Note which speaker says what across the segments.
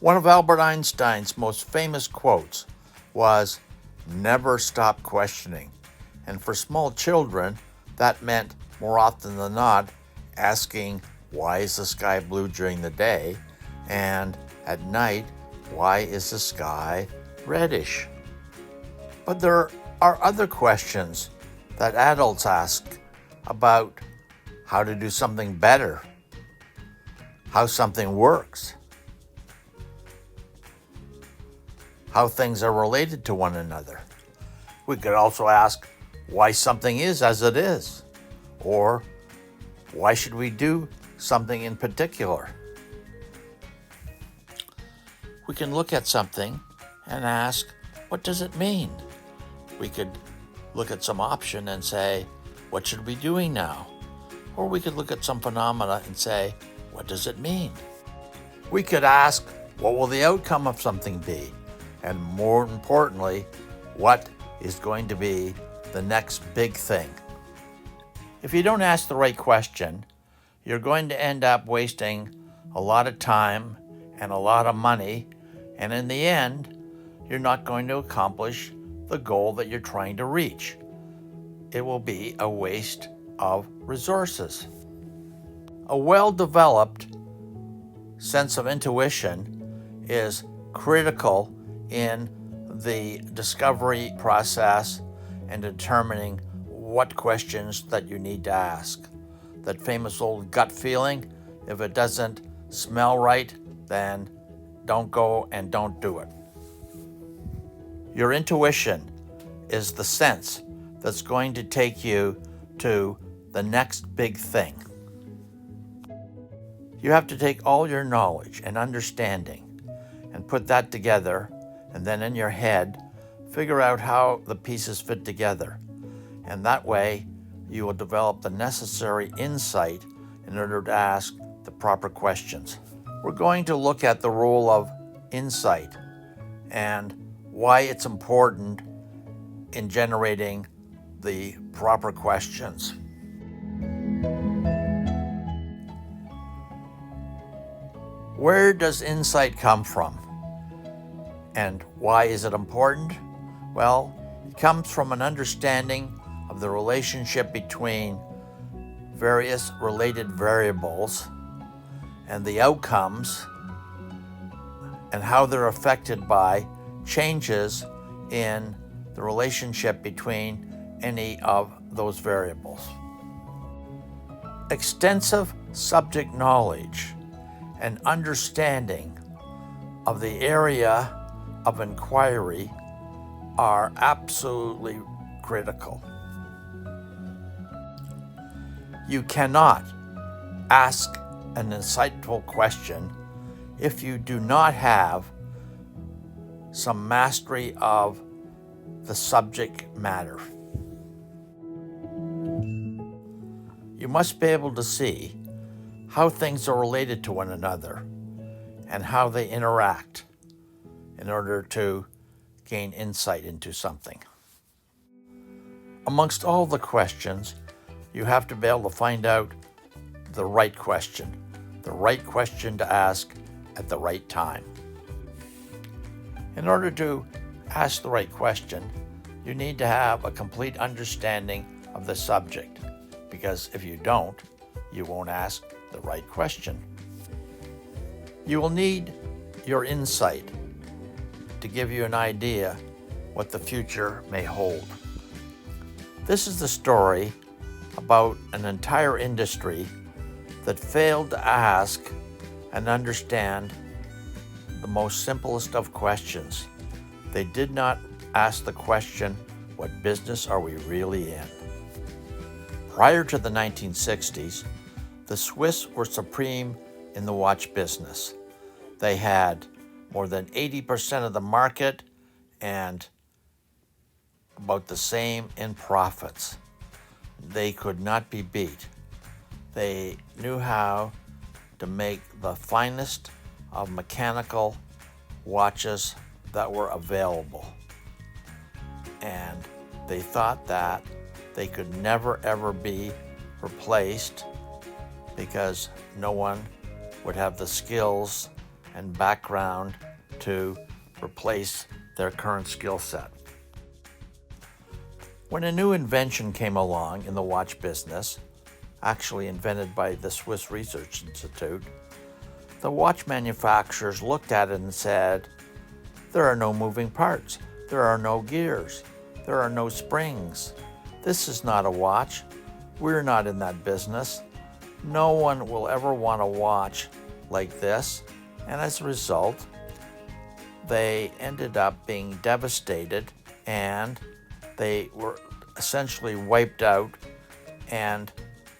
Speaker 1: One of Albert Einstein's most famous quotes was, "Never stop questioning." And for small children, that meant more often than not asking, why is the sky blue during the day? And at night, why is the sky reddish? But there are other questions that adults ask about how to do something better, how something works, how things are related to one another. We could also ask why something is as it is, or why should we do something in particular? We can look at something and ask, what does it mean? We could look at some option and say, what should we be doing now? Or we could look at some phenomena and say, what does it mean? We could ask, what will the outcome of something be? And more importantly, what is going to be the next big thing? If you don't ask the right question, you're going to end up wasting a lot of time and a lot of money, and in the end, you're not going to accomplish the goal that you're trying to reach. It will be a waste of resources. A well-developed sense of intuition is critical in the discovery process and determining what questions that you need to ask. That famous old gut feeling, if it doesn't smell right, then don't go and don't do it. Your intuition is the sense that's going to take you to the next big thing. You have to take all your knowledge and understanding and put that together, and then in your head, figure out how the pieces fit together. And that way, you will develop the necessary insight in order to ask the proper questions. We're going to look at the role of insight and why it's important in generating the proper questions. Where does insight come from? And why is it important? Well, it comes from an understanding of the relationship between various related variables and the outcomes and how they're affected by changes in the relationship between any of those variables. Extensive subject knowledge and understanding of the area of inquiry are absolutely critical. You cannot ask an insightful question if you do not have some mastery of the subject matter. You must be able to see how things are related to one another and how they interact in order to gain insight into something. Amongst all the questions, you have to be able to find out the right question to ask at the right time. In order to ask the right question, you need to have a complete understanding of the subject, because if you don't, you won't ask the right question. You will need your insight to give you an idea what the future may hold. This is the story about an entire industry that failed to ask and understand the most simplest of questions. They did not ask the question, what business are we really in? Prior to the 1960s, the Swiss were supreme in the watch business. They had more than 80% of the market and about the same in profits. They could not be beat. They knew how to make the finest of mechanical watches that were available. And they thought that they could never ever be replaced because no one would have the skills and background to replace their current skill set. When a new invention came along in the watch business, actually invented by the Swiss Research Institute, the watch manufacturers looked at it and said, there are no moving parts, there are no gears, there are no springs. This is not a watch. We're not in that business. No one will ever want a watch like this. And as a result, they ended up being devastated and they were essentially wiped out and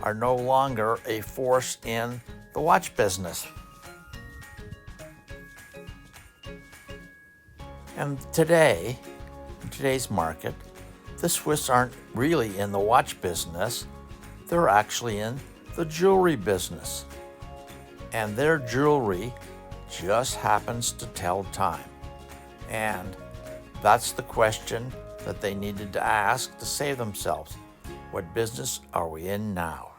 Speaker 1: are no longer a force in the watch business. And today, in today's market, the Swiss aren't really in the watch business. They're actually in the jewelry business. And their jewelry just happens to tell time. And that's the question that they needed to ask to save themselves. What business are we in now?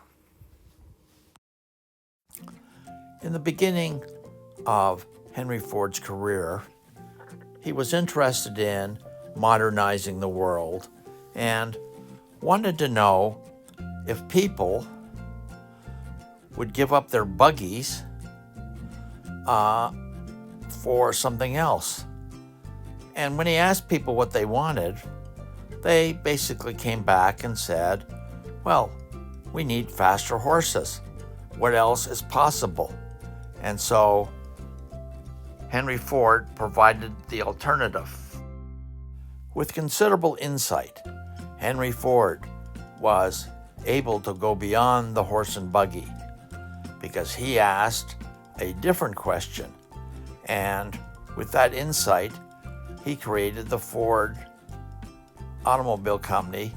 Speaker 1: In the beginning of Henry Ford's career, he was interested in modernizing the world and wanted to know if people would give up their buggies for something else. And when he asked people what they wanted, they basically came back and said, well, we need faster horses. What else is possible? And so Henry Ford provided the alternative. With considerable insight, Henry Ford was able to go beyond the horse and buggy because he asked a different question. And with that insight, he created the Ford Automobile Company,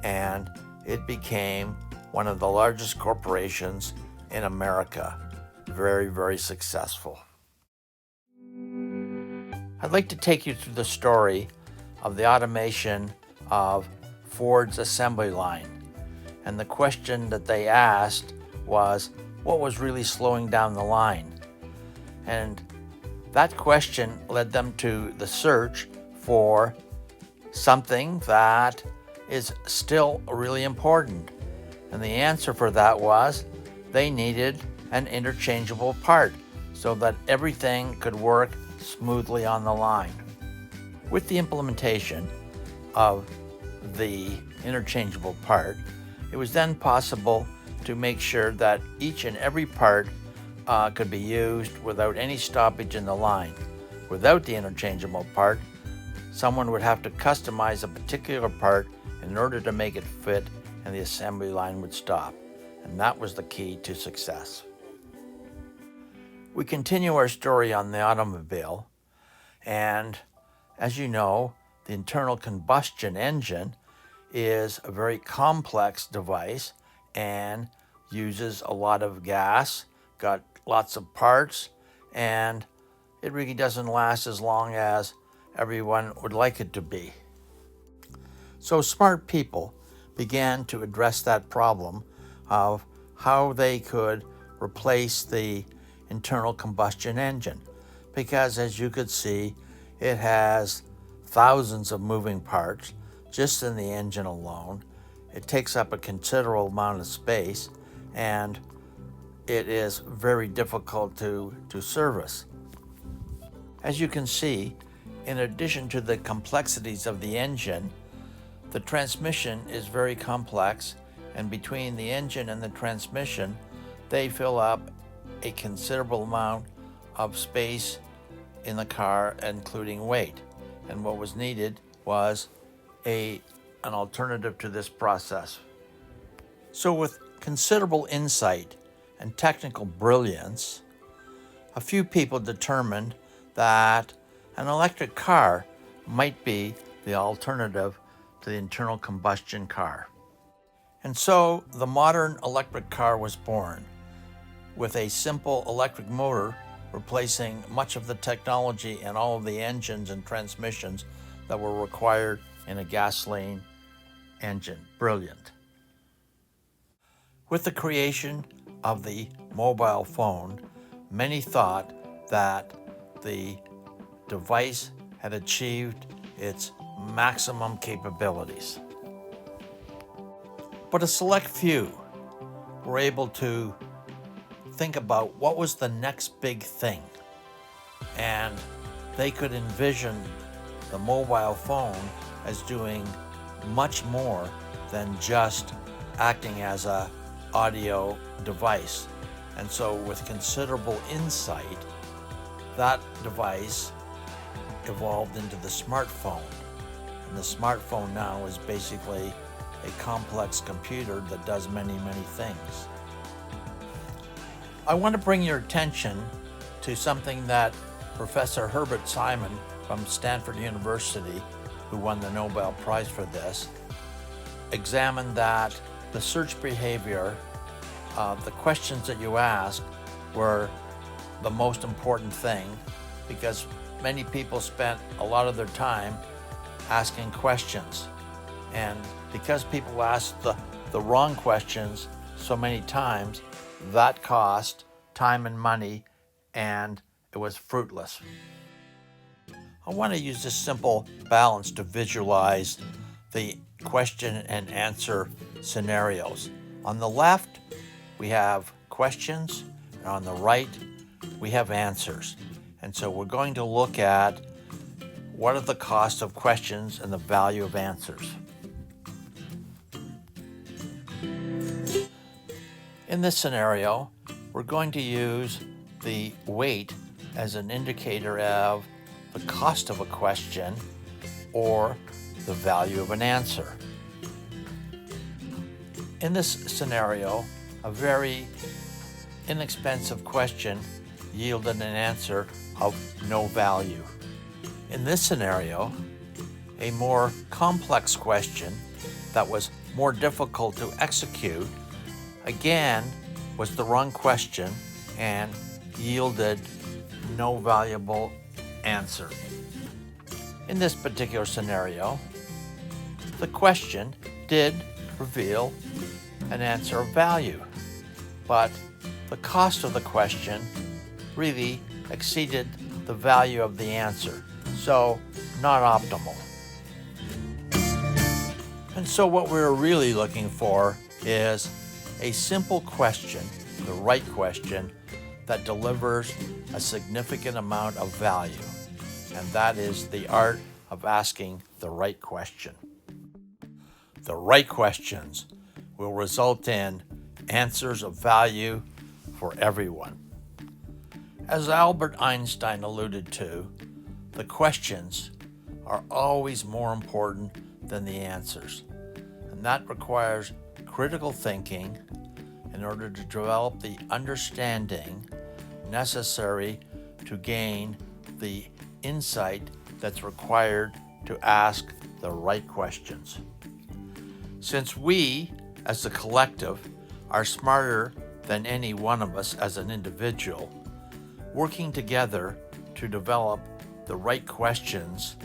Speaker 1: and it became one of the largest corporations in America. Very, very successful. I'd like to take you through the story of the automation of Ford's assembly line. And the question that they asked was, what was really slowing down the line? And that question led them to the search for something that is still really important. And the answer for that was they needed an interchangeable part so that everything could work smoothly on the line. With the implementation of the interchangeable part, it was then possible to make sure that each and every part could be used without any stoppage in the line. Without the interchangeable part, someone would have to customize a particular part in order to make it fit, and the assembly line would stop. And that was the key to success. We continue our story on the automobile, and as you know, the internal combustion engine is a very complex device and uses a lot of gas, got lots of parts, and it really doesn't last as long as everyone would like it to be. So smart people began to address that problem of how they could replace the internal combustion engine, because as you could see, it has thousands of moving parts just in the engine alone. It takes up a considerable amount of space, and it is very difficult to service. As you can see, in addition to the complexities of the engine, the transmission is very complex, and between the engine and the transmission, they fill up a considerable amount of space in the car, including weight. And what was needed was an alternative to this process. So with considerable insight and technical brilliance, a few people determined that an electric car might be the alternative to the internal combustion car. And so the modern electric car was born, with a simple electric motor replacing much of the technology and all of the engines and transmissions that were required in a gasoline engine. Brilliant. With the creation of the mobile phone, many thought that the device had achieved its maximum capabilities. But a select few were able to think about what was the next big thing, and they could envision the mobile phone as doing much more than just acting as an audio device. And so with considerable insight, that device evolved into the smartphone. And the smartphone now is basically a complex computer that does many, many things. I want to bring your attention to something that Professor Herbert Simon from Stanford University, who won the Nobel Prize for this, examined that the search behavior, the questions that you asked, were the most important thing, because many people spent a lot of their time asking questions. And because people asked the wrong questions so many times, that cost time and money, and it was fruitless. I want to use this simple balance to visualize the question and answer scenarios. On the left, we have questions, and on the right, we have answers. And so we're going to look at what are the costs of questions and the value of answers. In this scenario, we're going to use the weight as an indicator of the cost of a question or the value of an answer. In this scenario, a very inexpensive question yielded an answer of no value. In this scenario, a more complex question that was more difficult to execute, again, was the wrong question and yielded no valuable answer. In this particular scenario, the question did reveal an answer of value, but the cost of the question really exceeded the value of the answer, so not optimal. And so what we're really looking for is a simple question, the right question, that delivers a significant amount of value. And that is the art of asking the right question. The right questions will result in answers of value for everyone. As Albert Einstein alluded to, the questions are always more important than the answers. And that requires critical thinking in order to develop the understanding necessary to gain the insight that's required to ask the right questions. Since we, as a collective, are smarter than any one of us as an individual, working together to develop the right questions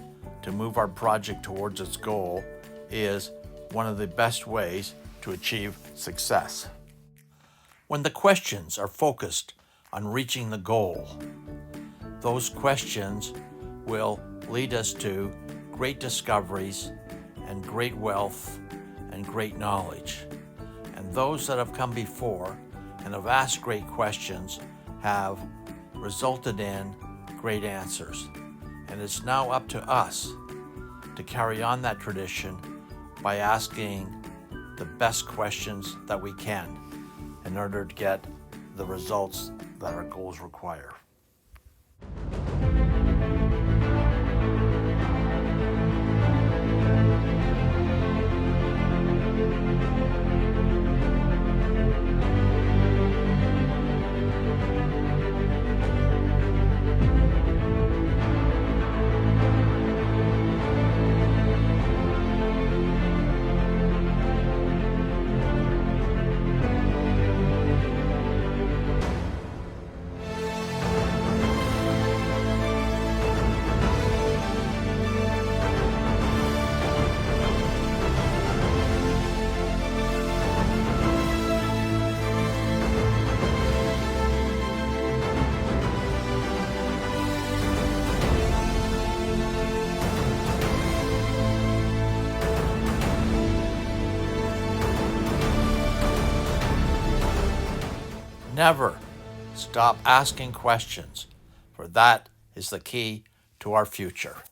Speaker 1: to move our project towards its goal is one of the best ways to achieve success. When the questions are focused on reaching the goal, those questions will lead us to great discoveries and great wealth and great knowledge. And those that have come before and have asked great questions have resulted in great answers. And it's now up to us to carry on that tradition by asking the best questions that we can in order to get the results that our goals require. never stop asking questions, for that is the key to our future.